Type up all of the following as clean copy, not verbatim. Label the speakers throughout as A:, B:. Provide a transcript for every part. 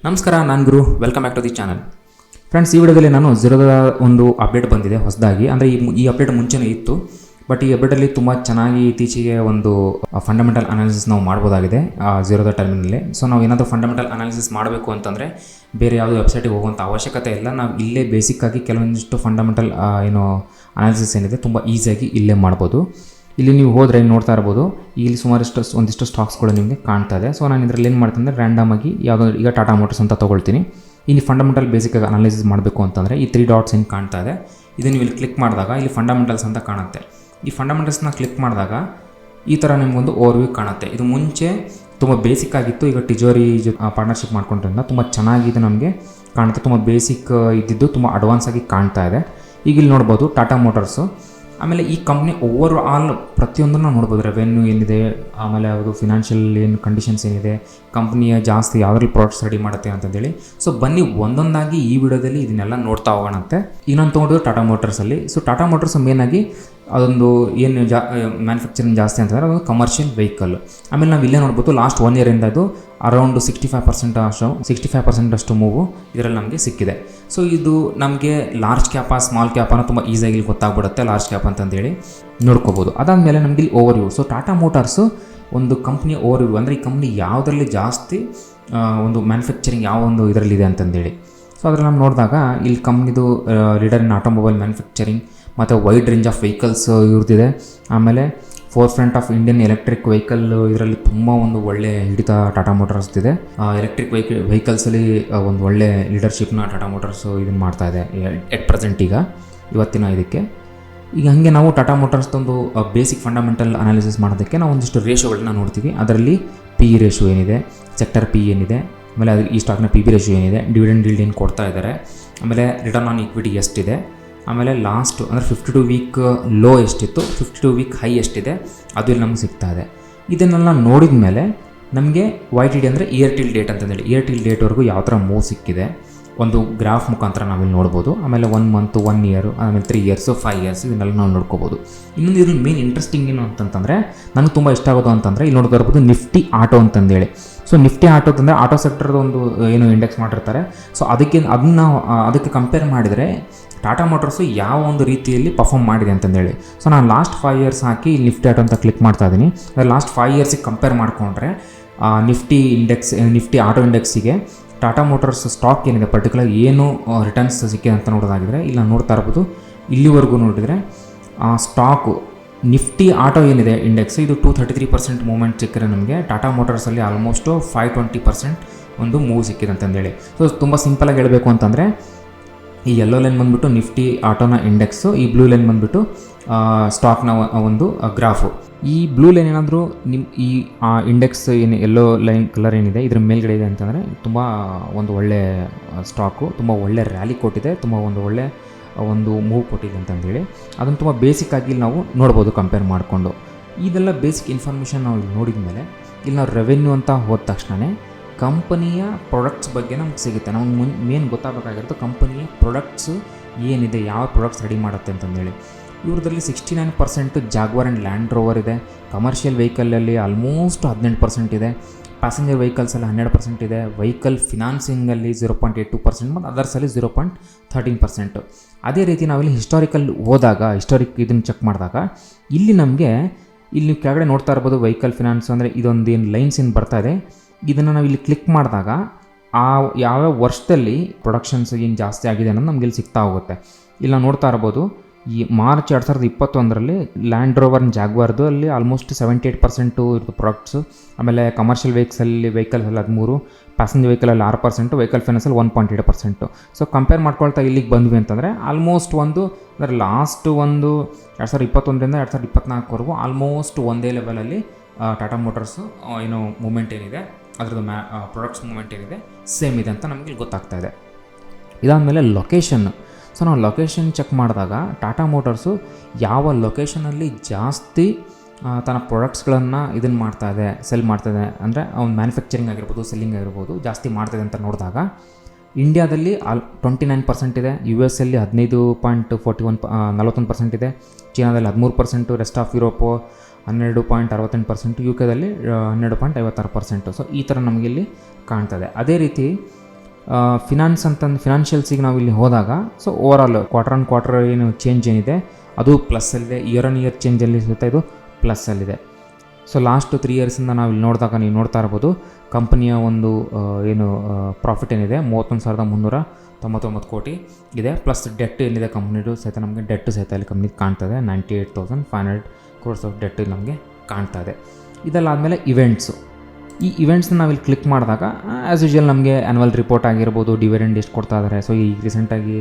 A: ನಮಸ್ಕಾರ, ನಾನು Guru. Welcome back to the channel. Friends, ಈ ವಿಡಿಯೋದಲ್ಲಿ ನಾನು ಝೀರೋದ ಒಂದು ಅಪ್ಡೇಟ್ ಬಂದಿದೆ ಹೊಸದಾಗಿ. ಅಂದರೆ ಈ ಅಪ್ಡೇಟ್ ಮುಂಚೆನೇ ಇತ್ತು, ಬಟ್ ಈ ಅಪ್ಡೇಟಲ್ಲಿ ತುಂಬ ಚೆನ್ನಾಗಿ ಇತ್ತೀಚೆಗೆ ಒಂದು ಫಂಡಮೆಂಟಲ್ ಅನಾಲಿಸಿಸ್ ನಾವು ಮಾಡ್ಬೋದಾಗಿದೆ ಝೀರೋದ ಟರ್ಮಿನಲ್ಲಿ. ಸೊ ನಾವು ಏನಾದರೂ ಫಂಡಮೆಂಟಲ್ ಅನಾಲಿಸಿಸ್ ಮಾಡಬೇಕು ಅಂತಂದರೆ ಬೇರೆ ಯಾವುದೋ ವೆಬ್ಸೈಟಿಗೆ ಹೋಗುವಂಥ ಅವಶ್ಯಕತೆ ಇಲ್ಲ. ನಾವು ಇಲ್ಲೇ ಬೇಸಿಕ್ಕಾಗಿ ಕೆಲವೊಂದಿಷ್ಟು ಫಂಡಮೆಂಟಲ್ ಅನಾಲಿಸಿಸ್ ಏನಿದೆ ತುಂಬ ಈಸಿಯಾಗಿ ಇಲ್ಲೇ ಮಾಡ್ಬೋದು. ಇಲ್ಲಿ ನೀವು ಹೋದರೆ ನೋಡ್ತಾ ಇರ್ಬೋದು, ಇಲ್ಲಿ ಒಂದಿಷ್ಟು ಸ್ಟಾಕ್ಸ್ಗಳು ನಿಮಗೆ ಕಾಣ್ತಾ ಇದೆ. ಸೊ ನಾನು ಇದರಲ್ಲಿ ಏನು ಮಾಡ್ತೀನಿ ಅಂದರೆ ರ್ಯಾಂಡಮ್ ಆಗಿ ಯಾವುದೋ ಈಗ ಟಾಟಾ ಮೋಟರ್ಸ್ ಅಂತ ತೊಗೊಳ್ತೀನಿ. ಇಲ್ಲಿ ಫಂಡಮೆಂಟಲ್ ಬೇಸಿಕ್ಕಾಗಿ ಅನಾಲಿಸಿಸ್ ಮಾಡಬೇಕು ಅಂತಂದರೆ ಈ 3 ಡಾಟ್ಸ್ ಏನು ಕಾಣ್ತಾ ಇದೆ, ಇದು ನೀವು ಇಲ್ಲಿ ಕ್ಲಿಕ್ ಮಾಡಿದಾಗ ಇಲ್ಲಿ ಫಂಡಮೆಂಟಲ್ಸ್ ಅಂತ ಕಾಣುತ್ತೆ. ಈ ಫಂಡಮೆಂಟಲ್ಸ್ನ ಕ್ಲಿಕ್ ಮಾಡಿದಾಗ ಈ ಥರ ನಿಮಗೊಂದು ಓವರ್ವ್ಯೂ ಕಾಣುತ್ತೆ. ಇದು ಮುಂಚೆ ತುಂಬ ಬೇಸಿಕ್ ಆಗಿತ್ತು, ಈಗ ಟಿಜೋರಿ ಪಾರ್ಟ್ನರ್ಶಿಪ್ ಮಾಡ್ಕೊಂಡ್ರಿಂದ ತುಂಬ ಚೆನ್ನಾಗಿದೆ ನಮಗೆ ಕಾಣುತ್ತೆ. ತುಂಬ ಬೇಸಿಕ್ ಇದ್ದಿದ್ದು ತುಂಬ ಅಡ್ವಾನ್ಸ್ ಆಗಿ ಕಾಣ್ತಾ ಇದೆ. ಈಗ ಇಲ್ಲಿ ನೋಡ್ಬೋದು ಟಾಟಾ ಮೋಟರ್ಸು. ಆಮೇಲೆ ಈ ಕಂಪ್ನಿ ಓವರ್ ಆಲ್ ಪ್ರತಿಯೊಂದನ್ನು ನೋಡ್ಬೋದು. ರೆವೆನ್ಯೂ ಏನಿದೆ, ಆಮೇಲೆ ಅದು ಫಿನಾನ್ಷಿಯಲ್ ಏನು ಕಂಡೀಷನ್ಸ್ ಏನಿದೆ, ಕಂಪ್ನಿಯ ಜಾಸ್ತಿ ಯಾವುದ್ರಲ್ಲಿ ಪ್ರಾಡಕ್ಟ್ಸ್ ರೆಡಿ ಮಾಡುತ್ತೆ ಅಂತಂದೇಳಿ. ಸೊ ಬನ್ನಿ ಒಂದೊಂದಾಗಿ ಈ ವಿಡಿಯೋದಲ್ಲಿ ಇದನ್ನೆಲ್ಲ ನೋಡ್ತಾ ಹೋಗೋಣಂತೆ. ಈಗ ನಾನು ತೊಗೊಂಡು ಟಾಟಾ ಮೋಟರ್ಸಲ್ಲಿ. ಸೊ ಟಾಟಾ ಮೋಟರ್ಸ್ ಮೇನಾಗಿ ಅದೊಂದು ಏನು ಮ್ಯಾನುಫ್ಯಾಕ್ಚರಿಂಗ್ ಜಾಸ್ತಿ ಅಂತಂದರೆ ಅದೊಂದು ಕಮರ್ಷಿಯಲ್ ವೆಹಿಕಲ್. ಆಮೇಲೆ ನಾವು ಇಲ್ಲೇ ನೋಡ್ಬೋದು ಲಾಸ್ಟ್ 1 ಇಯರಿಂದ ಅದು ಅರೌಂಡ್ 65% ಅಷ್ಟು ಮೂವು ಇದರಲ್ಲಿ ನಮಗೆ ಸಿಕ್ಕಿದೆ. ಸೊ ಇದು ನಮಗೆ ಲಾರ್ಜ್ ಕ್ಯಾಪ ಸ್ಮಾಲ್ ಕ್ಯಾಪನ ತುಂಬ ಈಸಿಯಾಗಿ ಗೊತ್ತಾಗ್ಬಿಡುತ್ತೆ, ಲಾರ್ಜ್ ಕ್ಯಾಪ್ ಅಂತಂದೇಳಿ ನೋಡ್ಕೋಬೋದು. ಅದಾದಮೇಲೆ ನಮಗೆ ಇಲ್ಲಿ ಓವರ್ವ್ಯೂ. ಸೊ ಟಾಟಾ ಮೋಟಾರ್ಸು ಒಂದು ಕಂಪ್ನಿಯ ಓವರ್ವ್ಯೂ, ಅಂದರೆ ಈ ಕಂಪ್ನಿ ಯಾವುದರಲ್ಲಿ ಜಾಸ್ತಿ ಒಂದು ಮ್ಯಾನುಫ್ಯಾಕ್ಚರಿಂಗ್ ಯಾವ ಒಂದು ಇದರಲ್ಲಿದೆ ಅಂತಂದೇಳಿ. ಸೊ ಅದರಲ್ಲಿ ನಾವು ನೋಡಿದಾಗ ಇಲ್ಲಿ ಕಂಪ್ನಿದು ಲೀಡರ್ ಇನ್ ಆಟೋಮೊಬೈಲ್ ಮ್ಯಾನುಫ್ಯಾಕ್ಚರಿಂಗ್ ಮತ್ತು ವೈಡ್ ರೇಂಜ್ ಆಫ್ ವೆಹಿಕಲ್ಸ್ ಇವ್ರದ್ದಿದೆ. ಆಮೇಲೆ ಫೋರ್ಫ್ರಂಟ್ ಆಫ್ ಇಂಡಿಯನ್ ಎಲೆಕ್ಟ್ರಿಕ್ ವೆಹಿಕಲ್ ಇದರಲ್ಲಿ ತುಂಬ ಒಂದು ಒಳ್ಳೆ ಹಿಡಿತ ಟಾಟಾ ಮೋಟಾರ್ಸ್ದಿದೆ. ಎಲೆಕ್ಟ್ರಿಕ್ ವೆಹಿಕಲ್ಸಲ್ಲಿ ಒಂದು ಒಳ್ಳೆ ಲೀಡರ್ಶಿಪ್ನ ಟಾಟಾ ಮೋಟಾರ್ಸು ಇದನ್ನು ಮಾಡ್ತಾ ಇದೆ ಎಟ್ ಪ್ರೆಸೆಂಟ್ ಇವತ್ತಿನ ಇದಕ್ಕೆ. ಈಗ ಹಾಗೆ ನಾವು ಟಾಟಾ ಮೋಟಾರ್ಸ್ದೊಂದು ಬೇಸಿಕ್ ಫಂಡಮೆಂಟಲ್ ಅನಾಲಿಸಿಸ್ ಮಾಡೋದಕ್ಕೆ ನಾವು ಒಂದಿಷ್ಟು ರೇಷೋಗಳನ್ನ ನೋಡ್ತೀವಿ. ಅದರಲ್ಲಿ PE ರೇಷೋ ಏನಿದೆ, ಸೆಕ್ಟರ್ PE ಏನಿದೆ, ಆಮೇಲೆ ಅದು ಈ ಸ್ಟಾಕ್ನ PB ರೇಷೋ ಏನಿದೆ, ಡಿವಿಡೆಂಡ್ ಯೀಲ್ಡ್ ಏನು ಕೊಡ್ತಾ ಇದ್ದಾರೆ, ಆಮೇಲೆ ರಿಟರ್ನ್ ಆನ್ ಈಕ್ವಿಟಿ ಎಷ್ಟಿದೆ, ಆಮೇಲೆ ಲಾಸ್ಟ್ ಅಂದರೆ 52 ವೀಕ್ ಲೋ ಎಷ್ಟಿತ್ತು, 52 ವೀಕ್ ಹೈ ಎಷ್ಟಿದೆ, ಅದು ಇಲ್ಲಿ ನಮ್ಗೆ ಸಿಗ್ತಾ ಇದೆ. ಇದನ್ನೆಲ್ಲ ನೋಡಿದ ಮೇಲೆ ನಮಗೆ YTD ಅಂದರೆ ಇಯರ್ ಟಿಲ್ ಡೇಟ್ ಅಂತಂದೇಳಿ, ಇಯರ್ ಟಿಲ್ ಡೇಟ್ವರೆಗೂ ಯಾವ ಥರ ಮೂವ್ ಸಿಕ್ಕಿದೆ ಒಂದು ಗ್ರಾಫ್ ಮುಖಾಂತರ ನಾವಿಲ್ಲಿ ನೋಡ್ಬೋದು. ಆಮೇಲೆ 1 ಮಂತ್, 1 ಇಯರು, ಆಮೇಲೆ 3 ಇಯರ್ಸು, 5 ಇಯರ್ಸ್ ಇದನ್ನೆಲ್ಲ ನಾವು ನೋಡ್ಕೋಬೋದು. ಇನ್ನೊಂದು ಇದ್ರಲ್ಲಿ ಮೇನ್ ಇಂಟ್ರೆಸ್ಟಿಂಗ್ ಏನು ಅಂತಂತಂದರೆ ನನಗೆ ತುಂಬ ಇಷ್ಟ ಆಗೋದು ಅಂತಂದರೆ ಇಲ್ಲಿ ನೋಡ್ತಾ ಇರ್ಬೋದು ನಿಫ್ಟಿ ಆಟೋ ಅಂತಂದೇಳಿ. ಸೊ ನಿಫ್ಟಿ ಆಟೋ ಅಂತಂದರೆ ಆಟೋ ಸೆಕ್ಟರ್ದು ಒಂದು ಏನು ಇಂಡೆಕ್ಸ್ ಮಾಡಿರ್ತಾರೆ. ಸೊ ಅದಕ್ಕೆ ಕಂಪೇರ್ ಮಾಡಿದರೆ ಟಾಟಾ ಮೋಟರ್ಸು ಯಾವ ಒಂದು ರೀತಿಯಲ್ಲಿ ಪರ್ಫಾರ್ಮ್ ಮಾಡಿದೆ ಅಂತಂದೇಳಿ. ಸೊ ನಾನು ಲಾಸ್ಟ್ 5 ಇಯರ್ಸ್ ಹಾಕಿ ಇಲ್ಲಿ ನಿಫ್ಟಿ ಆಟೋ ಅಂತ ಕ್ಲಿಕ್ ಮಾಡ್ತಾ ಇದ್ದೀನಿ. ಲಾಸ್ಟ್ 5 ಇಯರ್ಸಿಗೆ ಕಂಪೇರ್ ಮಾಡಿಕೊಂಡ್ರೆ ನಿಫ್ಟಿ ಆಟೋ ಇಂಡೆಕ್ಸಿಗೆ ಟಾಟಾ ಮೋಟರ್ಸ್ ಸ್ಟಾಕ್ ಏನಿದೆ ಪರ್ಟಿಕ್ಯುಲರ್ ಏನು ರಿಟರ್ನ್ಸ್ ಸಿಕ್ಕಿದೆ ಅಂತ ನೋಡೋದಾಗಿದ್ರೆ ಇಲ್ಲಿ ನಾವು ನೋಡ್ತಾ ಇರ್ಬೋದು. ಇಲ್ಲಿವರೆಗೂ ನೋಡಿದರೆ ಸ್ಟಾಕು ನಿಫ್ಟಿ ಆಟೋ ಏನಿದೆ ಇಂಡೆಕ್ಸ್ ಇದು 233% ಮೂವ್ಮೆಂಟ್ ಸಿಕ್ಕಿದ್ರೆ ನಮಗೆ ಟಾಟಾ ಮೋಟರ್ಸಲ್ಲಿ ಆಲ್ಮೋಸ್ಟು 520% ಒಂದು ಮೂವ್ ಸಿಕ್ಕಿದೆ ಅಂತಂದೇಳಿ. ಸೊ ತುಂಬ ಸಿಂಪಲಾಗಿ ಹೇಳಬೇಕು ಅಂತಂದರೆ ಈ ಯೆಲ್ಲೋ ಲೈನ್ ಬಂದುಬಿಟ್ಟು ನಿಫ್ಟಿ ಆಟೋನ ಇಂಡೆಕ್ಸು, ಈ ಬ್ಲೂ ಲೈನ್ ಬಂದುಬಿಟ್ಟು ಸ್ಟಾಕ್ನ ಒಂದು ಗ್ರಾಫು. ಈ ಬ್ಲೂ ಲೈನ್ ಏನಾದರೂ ಈ ಇಂಡೆಕ್ಸ್ ಏನು ಯೆಲ್ಲೋ ಲೈನ್ ಕಲರ್ ಏನಿದೆ ಇದ್ರ ಮೇಲ್ಗಡೆ ಇದೆ ಅಂತಂದರೆ ತುಂಬ ಒಂದು ಒಳ್ಳೆ ಸ್ಟಾಕು, ತುಂಬ ಒಳ್ಳೆ ರ್ಯಾಲಿ ಕೊಟ್ಟಿದೆ, ತುಂಬ ಒಂದು ಒಳ್ಳೆ ಒಂದು ಮೂವ್ ಕೊಟ್ಟಿದೆ ಅಂತಂದೇಳಿ. ಅದನ್ನು ತುಂಬ ಬೇಸಿಕ್ಕಾಗಿ ಇಲ್ಲಿ ನಾವು ನೋಡ್ಬೋದು ಕಂಪೇರ್ ಮಾಡಿಕೊಂಡು. ಇದೆಲ್ಲ ಬೇಸಿಕ್ ಇನ್ಫಾರ್ಮೇಷನ್ ನಾವು ಇಲ್ಲಿ ನೋಡಿದ ಮೇಲೆ ಇಲ್ಲಿ ನಾವು ರೆವೆನ್ಯೂ ಅಂತ ಹೋದ ತಕ್ಷಣವೇ ಕಂಪನಿಯ ಪ್ರಾಡಕ್ಟ್ಸ್ ಬಗ್ಗೆ ನಮ್ಗೆ ಸಿಗುತ್ತೆ. ನಮಗೆ ಮೇನ್ ಗೊತ್ತಾಗಬೇಕಾಗಿರುತ್ತೆ ಕಂಪನಿಯ ಪ್ರಾಡಕ್ಟ್ಸು ಏನಿದೆ, ಯಾವ ಪ್ರಾಡಕ್ಟ್ಸ್ ರೆಡಿ ಮಾಡುತ್ತೆ ಅಂತಂದೇಳಿ. ಇವ್ರದ್ರಲ್ಲಿ 69% ಜಾಗ್ವಾರ್ ಆ್ಯಂಡ್ ಲ್ಯಾಂಡ್ ರೋವರ್ ಇದೆ. ಕಮರ್ಷಿಯಲ್ ವೆಹಿಕಲಲ್ಲಿ ಆಲ್ಮೋಸ್ಟ್ 18% ಇದೆ. ಪ್ಯಾಸೆಂಜರ್ ವೆಹಿಕಲ್ಸಲ್ಲಿ 12% ಇದೆ. ವೆಹಿಕಲ್ ಫಿನಾನ್ಸಿಂಗಲ್ಲಿ 0.82% ಮತ್ತು ಅದರ್ಸಲ್ಲಿ 0.13%. ಅದೇ ರೀತಿ ನಾವಿಲ್ಲಿ ಹಿಸ್ಟಾರಿಕಲ್ ಇದನ್ನು ಚೆಕ್ ಮಾಡಿದಾಗ ಇಲ್ಲಿ ಇಲ್ಲಿ ಕೆಳಗಡೆ ನೋಡ್ತಾ ಇರ್ಬೋದು ವೆಹಿಕಲ್ ಫಿನಾನ್ಸ್ ಅಂದರೆ ಇದೊಂದು ಏನು ಲೈನ್ಸ್ ಏನು ಬರ್ತಾ ಇದೆ, ಇದನ್ನು ನಾವು ಇಲ್ಲಿ ಕ್ಲಿಕ್ ಮಾಡಿದಾಗ ಯಾವ ವರ್ಷದಲ್ಲಿ ಪ್ರೊಡಕ್ಷನ್ಸ್ ಏನು ಜಾಸ್ತಿ ಆಗಿದೆ ಅನ್ನೋದು ನಮ್ಗೆ ಇಲ್ಲಿ ಸಿಗ್ತಾ ಹೋಗುತ್ತೆ. ಇಲ್ಲಿ ನಾವು ನೋಡ್ತಾ ಇರ್ಬೋದು ಈ ಮಾರ್ಚ್ 2021ರಲ್ಲಿ ಲ್ಯಾಂಡ್ ರೋವರ್ ಜಾಗ್ವಾರ್ದು ಅಲ್ಲಿ ಆಲ್ಮೋಸ್ಟ್ 78% ಇರೋದು ಪ್ರಾಡಕ್ಟ್ಸು. ಆಮೇಲೆ ಕಮರ್ಷಿಯಲ್ ವೆಹಿಕಲ್ಸಲ್ಲಿ 13%, ಪ್ಯಾಸೆಂಜರ್ ವೆಹಿಕಲಲ್ಲಿ 6%, ವೆಹಿಕಲ್ ಫೈನಾನ್ಸಲ್ಲಿ 1.8%. ಸೊ ಕಂಪೇರ್ ಮಾಡ್ಕೊಳ್ತಾ ಇಲ್ಲಿಗೆ ಬಂದ್ವಿ ಅಂತಂದರೆ ಆಲ್ಮೋಸ್ಟ್ ಅಂದರೆ ಲಾಸ್ಟ್ 2021ರಿಂದ 2024ವರೆಗೂ ಆಲ್ಮೋಸ್ಟ್ ಒಂದೇ ಲೆವೆಲಲ್ಲಿ ಟಾಟಾ ಮೋಟರ್ಸು ಏನು ಮೂಮೆಂಟ್ ಏನಿದೆ ಅದರದ್ದು ಪ್ರಾಡಕ್ಟ್ಸ್ ಮೂಮೆಂಟ್ ಏನಿದೆ ಸೇಮ್ ಇದೆ ಅಂತ ನಮಗೆ ಗೊತ್ತಾಗ್ತಾ ಇದೆ. ಇದಾದಮೇಲೆ ಲೊಕೇಶನ್. ಸೊ ನಾವು ಲೊಕೇಶನ್ ಚೆಕ್ ಮಾಡಿದಾಗ ಟಾಟಾ ಮೋಟರ್ಸು ಯಾವ ಲೊಕೇಶನಲ್ಲಿ ಜಾಸ್ತಿ ತನ್ನ ಪ್ರಾಡಕ್ಟ್ಸ್ಗಳನ್ನು ಸೆಲ್ ಮಾಡ್ತಾಯಿದೆ ಅಂದರೆ ಅವ್ನು ಮ್ಯಾನುಫ್ಯಾಕ್ಚರಿಂಗ್ ಆಗಿರ್ಬೋದು, ಸೆಲ್ಲಿಂಗ್ ಆಗಿರ್ಬೋದು ಜಾಸ್ತಿ ಮಾಡ್ತಾಯಿದೆ ಅಂತ ನೋಡಿದಾಗ ಇಂಡಿಯಾದಲ್ಲಿ 29% ಇದೆ, US ಅಲ್ಲಿ 15.41% ಇದೆ, ಚೀನಾದಲ್ಲಿ 13%, ರೆಸ್ಟ್ ಆಫ್ ಯುರೋಪು 12.68%, UK ದಲ್ಲಿ 12.56%. ಸೊ ಈ ಥರ ನಮಗಿಲ್ಲಿ ಕಾಣ್ತದೆ. ಅದೇ ರೀತಿ ಫಿನಾನ್ಷಿಯಲ್ಸಿಗೆ ನಾವು ಇಲ್ಲಿ ಹೋದಾಗ so overall quarter on quarter ಏನು ಚೇಂಜ್ ಏನಿದೆ ಅದು ಪ್ಲಸ್ಸಲ್ಲಿದೆ, ಇಯರ್ ಆನ್ ಇಯರ್ ಚೇಂಜಲ್ಲಿ ಸುತ್ತ ಇದು ಪ್ಲಸ್ಸಲ್ಲಿದೆ. ಸೊ ಲಾಸ್ಟ್ 3 ಇಯರ್ಸಿಂದ ನಾವು ಇಲ್ಲಿ ನೋಡಿದಾಗ ನೀವು ನೋಡ್ತಾ ಇರ್ಬೋದು ಕಂಪನಿಯ ಒಂದು ಏನು ಪ್ರಾಫಿಟ್ ಏನಿದೆ 31,399 ಕೋಟಿ ಇದೆ, ಪ್ಲಸ್ ಡೆಟ್ ಏನಿದೆ ಕಂಪ್ನಿದು ಸಹಿತ ನಮಗೆ ಡೆಟ್ ಸಹಿತ ಇಲ್ಲಿ ಕಂಪ್ನಿ ಕಾಣ್ತದೆ. 98,500 crores ಆಫ್ ಡೆಟ್ ನಮಗೆ ಕಾಣ್ತಾ ಇದೆ. ಇದೆಲ್ಲಾದಮೇಲೆ ಇವೆಂಟ್ಸು. ಈ ಇವೆಂಟ್ಸ್ನ ನಾವಿಲ್ಲಿ ಕ್ಲಿಕ್ ಮಾಡಿದಾಗ ಆ್ಯಸ್ ಯೂಶುವಲ್ ನಮಗೆ ಆ್ಯನ್ಯುವಲ್ ರಿಪೋರ್ಟ್ ಆಗಿರ್ಬೋದು, ಡಿವಿಡೆಂಡ್ ಎಷ್ಟು ಕೊಡ್ತಾ ಇದ್ದಾರೆ. ಸೊ ಈ ರೀಸೆಂಟಾಗಿ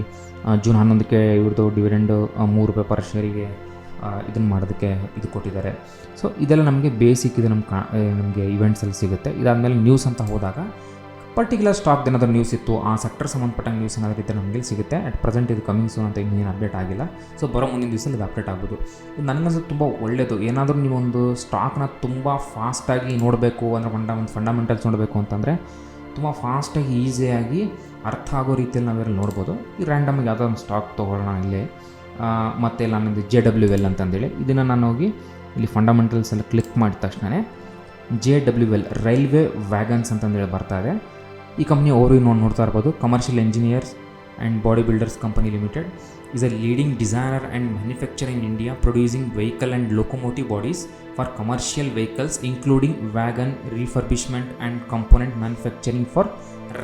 A: ಜೂನ್ 11ಕ್ಕೆ ಇವ್ರದ್ದು ಡಿವಿಡೆಂಡು ₹3 ಪರ್ ಶೇರಿಗೆ ಇದನ್ನು ಮಾಡೋದಕ್ಕೆ ಇದು ಕೊಟ್ಟಿದ್ದಾರೆ. ಸೊ ಇದೆಲ್ಲ ನಮಗೆ ಬೇಸಿಕ್ ಇದು ನಮಗೆ ಇವೆಂಟ್ಸಲ್ಲಿ ಸಿಗುತ್ತೆ. ಇದಾದಮೇಲೆ ನ್ಯೂಸ್ ಅಂತ ಹೋದಾಗ ಪರ್ಟಿಕ್ಯುಲರ್ ಸ್ಟಾಕ್ ಏನಾದರೂ ನ್ಯೂಸ್ ಇತ್ತು, ಆ ಸೆಕ್ಟರ್ ಸಂಬಂಧಪಟ್ಟಂಗೆ ನ್ಯೂಸ್ ಏನಾದರೂ ಇದ್ದರೆ ನಮಗೆ ಸಿಗುತ್ತೆ. ಅಟ್ ಪ್ರೆಸೆಂಟ್ ಇದು ಕಮಿಂಗ್ ಸೂನ್ ಅಂತ ಇನ್ನೇನು ಅಪ್ಡೇಟ್ ಆಗಿಲ್ಲ. ಸೊ ಬರೋ ಮುಂದಿನ ದಿವಸದಲ್ಲಿ ಇದು ಅಪ್ಡೇಟ್ ಆಗ್ಬೋದು. ಇದು ನನಗನ್ಸು ತುಂಬ ಒಳ್ಳೆಯದು. ಏನಾದರೂ ನೀವೊಂದು ಸ್ಟಾಕ್ನ ತುಂಬ ಫಾಸ್ಟಾಗಿ ನೋಡಬೇಕು ಅಂದರೆ ಒಂದು ಫಂಡಮೆಂಟಲ್ಸ್ ನೋಡಬೇಕು ಅಂತಂದರೆ ತುಂಬ ಫಾಸ್ಟಾಗಿ ಈಸಿಯಾಗಿ ಅರ್ಥ ಆಗೋ ರೀತಿಯಲ್ಲಿ ನಾವೆಲ್ಲ ನೋಡ್ಬೋದು. ಈ ರ್ಯಾಂಡಮಾಗಿ ಯಾವುದೋ ಒಂದು ಸ್ಟಾಕ್ ತೊಗೊಳ್ಳೋಣ ಇಲ್ಲಿ, ಮತ್ತು ಇಲ್ಲ ನನ್ನದು JWL ಅಂತಂದೇಳಿ ಇದನ್ನು ನಾನು ಹೋಗಿ ಇಲ್ಲಿ ಫಂಡಮೆಂಟಲ್ಸಲ್ಲಿ ಕ್ಲಿಕ್ ಮಾಡಿದ ತಕ್ಷಣ JWL ರೈಲ್ವೆ ವ್ಯಾಗನ್ಸ್ ಅಂತಂದೇಳಿ ಬರ್ತಾ ಇದೆ. ಈ ಕಂಪ್ನಿ ಅವರು ನೋಡ್ತಾ ಇರ್ಬೋದು. Commercial engineers and body builders company limited is a leading designer and manufacture in India, producing vehicle and locomotive bodies for commercial vehicles including wagon refurbishment and component manufacturing for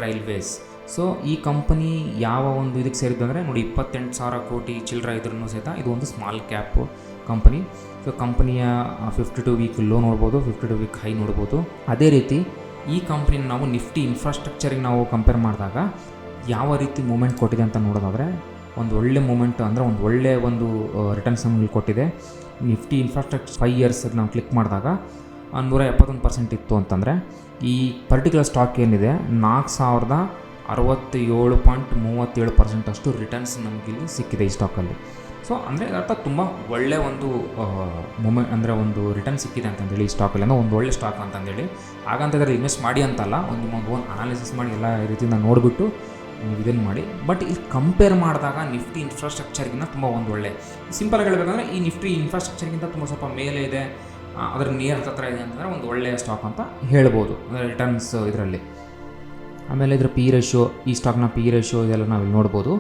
A: railways. So ಈ company ಯಾವ ಒಂದು ಇದಕ್ಕೆ ಸೇರಿದ್ದು ಅಂದರೆ ನೋಡಿ 28,000 ಕೋಟಿ ಚಿಲ್ಲರೆ ಇದ್ರೂ ಸಹಿತ ಇದು ಒಂದು ಸ್ಮಾಲ್ ಕ್ಯಾಪ್ ಕಂಪನಿ. ಸೊ ಕಂಪನಿಯ 52 ವೀಕ್ ಲೋ ನೋಡ್ಬೋದು, 52 ವೀಕ್ ಹೈ ನೋಡ್ಬೋದು. ಅದೇ ರೀತಿ ಈ ಕಂಪ್ನಿನ ನಾವು ನಿಫ್ಟಿ ಇನ್ಫ್ರಾಸ್ಟ್ರಕ್ಚರಿಗೆ ನಾವು ಕಂಪೇರ್ ಮಾಡಿದಾಗ ಯಾವ ರೀತಿ ಮೂಮೆಂಟ್ ಕೊಟ್ಟಿದೆ ಅಂತ ನೋಡೋದಾದರೆ ಒಂದು ಒಳ್ಳೆ ಮೂಮೆಂಟ್ ಅಂದರೆ ಒಂದು ಒಳ್ಳೆಯ ಒಂದು ರಿಟರ್ನ್ಸ್ ನಮಗೆ ಕೊಟ್ಟಿದೆ. ನಿಫ್ಟಿ ಇನ್ಫ್ರಾಸ್ಟ್ರಕ್ಚರ್ 5 ಇಯರ್ಸ್ ನಾವು ಕ್ಲಿಕ್ ಮಾಡಿದಾಗ 171% ಇತ್ತು ಅಂತಂದರೆ ಈ ಪರ್ಟಿಕ್ಯುಲರ್ ಸ್ಟಾಕ್ ಏನಿದೆ 4,067.37% ಅಷ್ಟು ರಿಟರ್ನ್ಸ್ ನಮಗಿಲ್ಲಿ ಸಿಕ್ಕಿದೆ ಈ ಸ್ಟಾಕಲ್ಲಿ. ಸೊ ಅಂದರೆ ಅರ್ಥ ತುಂಬ ಒಳ್ಳೆಯ ಒಂದು ಮೂಮೆಂಟ್ ಅಂದರೆ ಒಂದು ರಿಟರ್ನ್ ಸಿಕ್ಕಿದೆ ಅಂತಂದೇಳಿ ಈ ಸ್ಟಾಕಲ್ಲಿ, ಅಂದರೆ ಒಂದು ಒಳ್ಳೆ ಸ್ಟಾಕ್ ಅಂತಂದೇಳಿ. ಹಾಗಂತಂದರೆ ಇನ್ವೆಸ್ಟ್ ಮಾಡಿ ಅಂತಲ್ಲ, ಒಂದು ಓನ್ ಅನಾಲಿಸಿಸ್ ಮಾಡಿ ಎಲ್ಲ ರೀತಿಯಿಂದ ನೋಡಿಬಿಟ್ಟು ನೀವು ಇದನ್ನು ಮಾಡಿ. ಬಟ್ ಇಲ್ಲಿ ಕಂಪೇರ್ ಮಾಡಿದಾಗ ನಿಫ್ಟಿ ಇನ್ಫ್ರಾಸ್ಟ್ರಕ್ಚರ್ಗಿಂತ ತುಂಬ ಒಂದು ಒಳ್ಳೆ, ಸಿಂಪಲಾಗಿ ಹೇಳಬೇಕಂದ್ರೆ ಈ ನಿಫ್ಟಿ ಇನ್ಫ್ರಾಸ್ಟ್ರಕ್ಚರ್ಗಿಂತ ತುಂಬ ಸ್ವಲ್ಪ ಮೇಲೆ ಇದೆ, ಅದರ ನಿಯರ್ ಹತ್ರ ಇದೆ ಅಂತಂದರೆ ಒಂದು ಒಳ್ಳೆಯ ಸ್ಟಾಕ್ ಅಂತ ಹೇಳ್ಬೋದು ಅಂದರೆ ರಿಟರ್ನ್ಸ್ ಇದರಲ್ಲಿ. ಆಮೇಲೆ ಇದರ ಪಿ ರೇಷಿಯೋ, ಈ ಸ್ಟಾಕ್ನ ಪಿ ರೇಷಿಯೋ ಇದೆಲ್ಲ ನಾವು ಇಲ್ಲಿ ನೋಡ್ಬೋದು.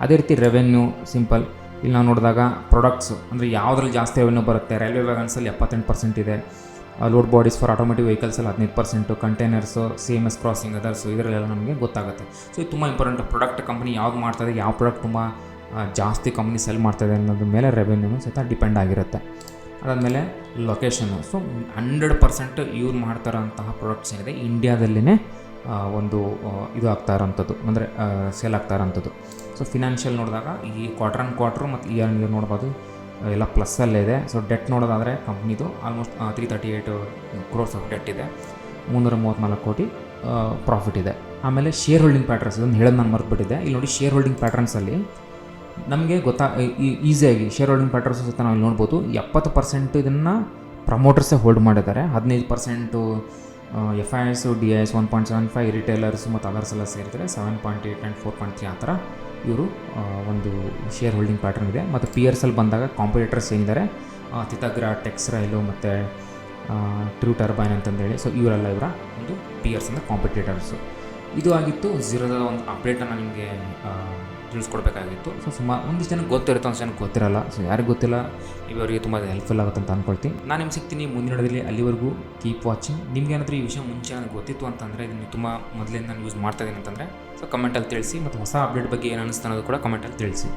A: ಅದೇ ರೀತಿ ರೆವೆನ್ಯೂ ಸಿಂಪಲ್ ಇಲ್ಲಿ ನಾವು ನೋಡಿದಾಗ ಪ್ರಾಡಕ್ಟ್ಸ್ ಅಂದರೆ ಯಾವುದ್ರಲ್ಲಿ ಜಾಸ್ತಿ ರೆವೆನ್ಯೂ ಬರುತ್ತೆ. ರೈಲ್ವೆ ವ್ಯಾಗನ್ಸಲ್ಲಿ 78% ಇದೆ, ಲೋಡ್ ಬಾಡೀಸ್ ಫಾರ್ ಆಟೋಮೇಟಿವ್ ವೆಹಿಕಲ್ಸಲ್ಲಿ 15%, ಕಂಟೈನರ್ಸು, CMS ಕ್ರಾಸಿಂಗ್ ಅದರ್ಸು ಇದರಲ್ಲೆಲ್ಲ ನಮಗೆ ಗೊತ್ತಾಗುತ್ತೆ. ಸೊ ಇದು ತುಂಬ ಇಂಪಾರ್ಟೆಂಟ್. ಪ್ರಾಡಕ್ಟ್ ಕಂಪ್ನಿ ಯಾವ್ದು ಮಾಡ್ತಾಯಿದೆ, ಯಾವ ಪ್ರಾಡಕ್ಟ್ ತುಂಬ ಜಾಸ್ತಿ ಕಂಪ್ನಿ ಸೆಲ್ ಮಾಡ್ತಾಯಿದೆ ಅನ್ನೋದ್ರ ಮೇಲೆ ರೆವೆನ್ಯೂ ಸಹಿತ ಡಿಪೆಂಡ್ ಆಗಿರುತ್ತೆ. ಅದಾದಮೇಲೆ ಲೊಕೇಶನ್ನು. ಸೊ 100% ಇವ್ರು ಮಾಡ್ತಾರಂತಹ ಪ್ರಾಡಕ್ಟ್ಸ್ ಏನಿದೆ ಇಂಡಿಯಾದಲ್ಲೇ ಒಂದು ಇದು ಆಗ್ತಾ ಇರೋಂಥದ್ದು ಅಂದರೆ ಸೇಲ್ ಆಗ್ತಾ ಇರೋಂಥದ್ದು. ಸೊ ಫಿನಾನ್ಷಿಯಲ್ ನೋಡಿದಾಗ ಈ ಕ್ವಾರ್ಟರ್ ಆನ್ ಕ್ವಾರ್ಟ್ರು ಮತ್ತು ಇಯರ್ ಆನ್ ಇಯರ್ ನೋಡ್ಬೋದು ಎಲ್ಲ ಪ್ಲಸ್ಸಲ್ಲೇ ಇದೆ. ಸೊ ಡೆಟ್ ನೋಡೋದಾದರೆ ಕಂಪ್ನಿದು ಆಲ್ಮೋಸ್ಟ್ 338 crores ಆಫ್ ಡೆಟ್ ಇದೆ, 334 ಕೋಟಿ ಪ್ರಾಫಿಟ್ ಇದೆ. ಆಮೇಲೆ ಶೇರ್ ಹೋಲ್ಡಿಂಗ್ ಪ್ಯಾಟ್ರನ್ಸ್ ಇದನ್ನು ಹೇಳೋದು ನಾನು ಮರೆತುಬಿಟ್ಟಿದ್ದೆ. ಇಲ್ಲಿ ನೋಡಿ ಶೇರ್ ಹೋಲ್ಡಿಂಗ್ ಪ್ಯಾಟ್ರನ್ಸಲ್ಲಿ ನಮಗೆ ಈಸಿಯಾಗಿ ಶೇರ್ ಹೋಲ್ಡಿಂಗ್ ಪ್ಯಾಟ್ರನ್ಸ್ ಸಹಿತ ನಾವು ನೋಡ್ಬೋದು. 70% ಇದನ್ನು ಪ್ರಮೋಟರ್ಸೇ ಹೋಲ್ಡ್ ಮಾಡಿದ್ದಾರೆ, 15% FIS, DIS 1.75, ರಿಟೇಲರ್ಸ್ ಮತ್ತು ಅದರ್ಸ್ ಎಲ್ಲ ಸೇರಿದರೆ 7.8 ಆ್ಯಂಡ್ 4.3 ಆ ಥರ ಇವರು ಒಂದು ಶೇರ್ ಹೋಲ್ಡಿಂಗ್ ಪ್ಯಾಟ್ರನ್ ಇದೆ. ಮತ್ತು PRSಲ್ಲಿ ಬಂದಾಗ ಕಾಂಪಿಟೇಟರ್ಸ್ ಏನಿದ್ದಾರೆ ತಿತಗ್ರಾ, ಟೆಕ್ಸ್ ರೈಲು ಮತ್ತು ಟ್ರೂ ಟರ್ಬೈನ್ ಅಂತಂದೇಳಿ. ಸೊ ಇವರೆಲ್ಲ ಇವರ ಒಂದು PRS ಅಂದರೆ ಕಾಂಪಿಟೇಟರ್ಸು. ಇದು ಆಗಿತ್ತು ಝೀರೋದ ಒಂದು ಅಪ್ಡೇಟನ್ನು ನಿಮಗೆ ತಿಳಿಸ್ಕೊಡ್ಬೇಕಾಗಿತ್ತು. ಸೊ ಸುಮಾರು ಒಂದಿಷ್ಟು ಜನಕ್ಕೆ ಗೊತ್ತಿರುತ್ತೆ, ಒಂದಿಷ್ಟು ಜನಕ್ಕೆ ಗೊತ್ತಿರಲ್ಲ. ಸೊ ಯಾರಿಗೆ ಗೊತ್ತಿಲ್ಲ ಇವರಿಗೆ ತುಂಬ ಹೆಲ್ಪ್ಫುಲ್ ಆಗುತ್ತೆ ಅಂತ ಅಂದ್ಕೊಳ್ತೀನಿ. ನಾನು ನಿಮ್ಗೆ ಸಿಗ್ತೀನಿ ಮುಂದಿನ ವಿಡಿಯೋದಲ್ಲಿ. ಅಲ್ಲಿವರೆಗೂ ಕೀಪ್ ವಾಚಿಂಗ್. ನಿಮ್ಗೆ ಏನಾದರೂ ಈ ವಿಷಯ ಮುಂಚೆ ನನಗೆ ಗೊತ್ತಿತ್ತು ಅಂತಂದರೆ, ಇದನ್ನು ತುಂಬ ಮೊದಲಿಂದ ನಾನು ಯೂಸ್ ಮಾಡ್ತಾಯಿದ್ದೀನಿ ಅಂತಂದರೆ ಸೊ ಕಮೆಂಟಲ್ಲಿ ತಿಳಿಸಿ. ಮತ್ತು ಹೊಸ ಅಪ್ಡೇಟ್ ಬಗ್ಗೆ ಏನು ಅನ್ನಿಸ್ತಾ ಅನ್ನೋದು ಕೂಡ ಕಮೆಂಟಲ್ಲಿ ತಿಳಿಸಿ.